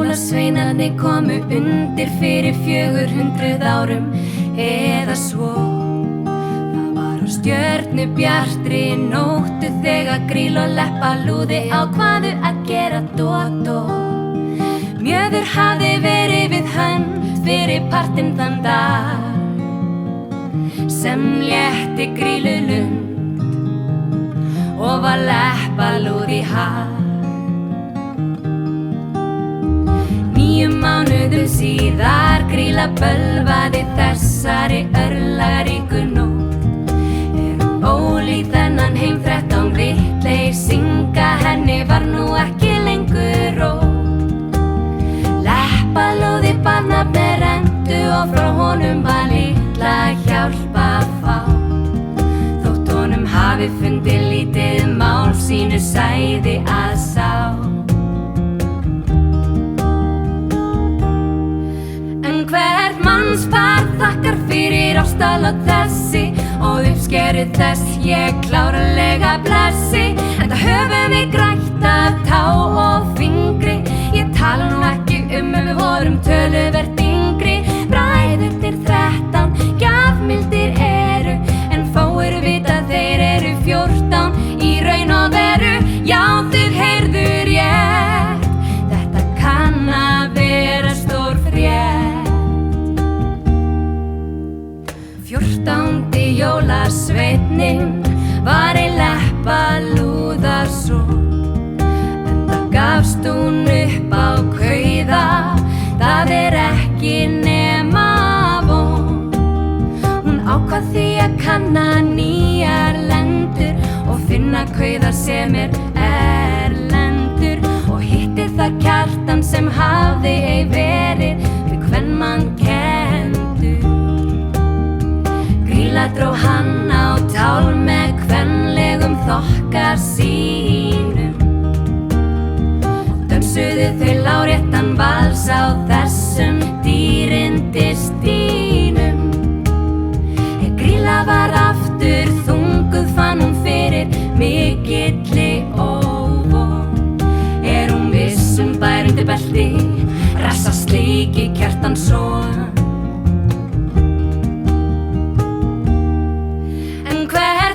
jólasveinarnir komu undir fyrir 400 árum eða svo. Það var á stjörnubjartri nóttu þegar Grýla og Leppa lúði ákváðu að gera dó. Mjöður hafði verið við hönd fyrir partinn þann dag sem létti Grýlu lund og var Leppa lúð í hag. 9 mánuðum síðar Grýla bölvaði þessari örlagaríku nótt. Ólík þennan heim 13 vitleysinga, henni var nú ekki lengur rótt. Leppa lúði barnafn með rentu og frá honum var litla hjálp að fá. Þótt honum hafi fundið lítið mál sínu sæði að sá. En hvert mannspar þakkar fyrir ástalát þessi og uppskeru þess ég klárlega blessi. Enda höfum við grætt af tá og fingri. Ég tala nú ekki ef við vorum töluvert yngri. Bræðurnir 13 gjafmildir eru, en fáir vita þeir eru 14 í raun og veru. Já, þið heyrðu rétt, þetta kann að vera stór frétt. 14. jólasveinninn var ein Leppa lúðarson. Enda gafst hún upp á kauða, það ekki nema von. Hún ákvað því að kanna nýjar lendur og finna kauða sem erlendur, og hitti það Kjartan sem hafði ei verið við kvenmann kenndur. Grýla dró hann á tál með kvenlegum þokkar sínum. Dönsuðu þau láréttan vals á þessum dýrindistínum. Grýla var aftur þunguð, fann hún fyrir mikilli óvon. Hún viss bær undir belti, rassa slíki Kjartansson.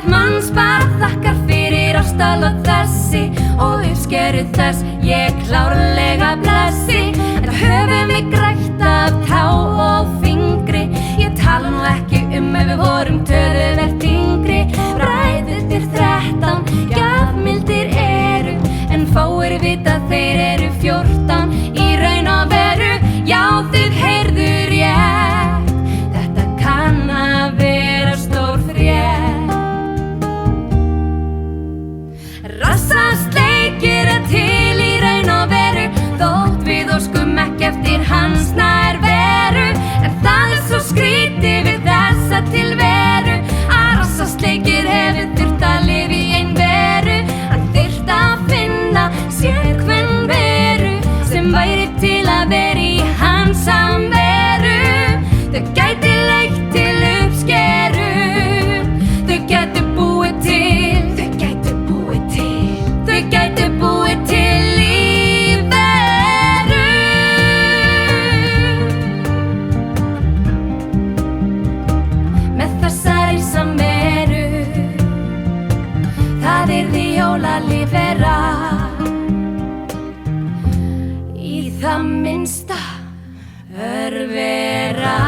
Mannspar þakkar fyrir ástalát þessi og uppskeru þess ég klárlega blessi. Enda höfum við grætt af tá og fingri. Ég tala nú ekki ef við vorum töluvert yngri. Bræðurnir 13 gjafmildir eru, en fáir vita þeir eru 14 í raun og veru. Já, þið heyrðu rétt, þetta kann að vera stór frétt. Rassasleikir til í raun og veru, þótt við óskum ekki eftir hans nærveru. En það svo skrítið við þessa tilveru að rassasleikir hefur þurft að lifa í einveru. Hann þyrft að finna sér hvern veru sem væri til að vera í hans samveru. Þau gæti leitt til uppskeru, þau gæti búið til, þau gæti búið til lífveru. Með þessari samveru, það yrði jólalífvera. Í það minnsta örvera.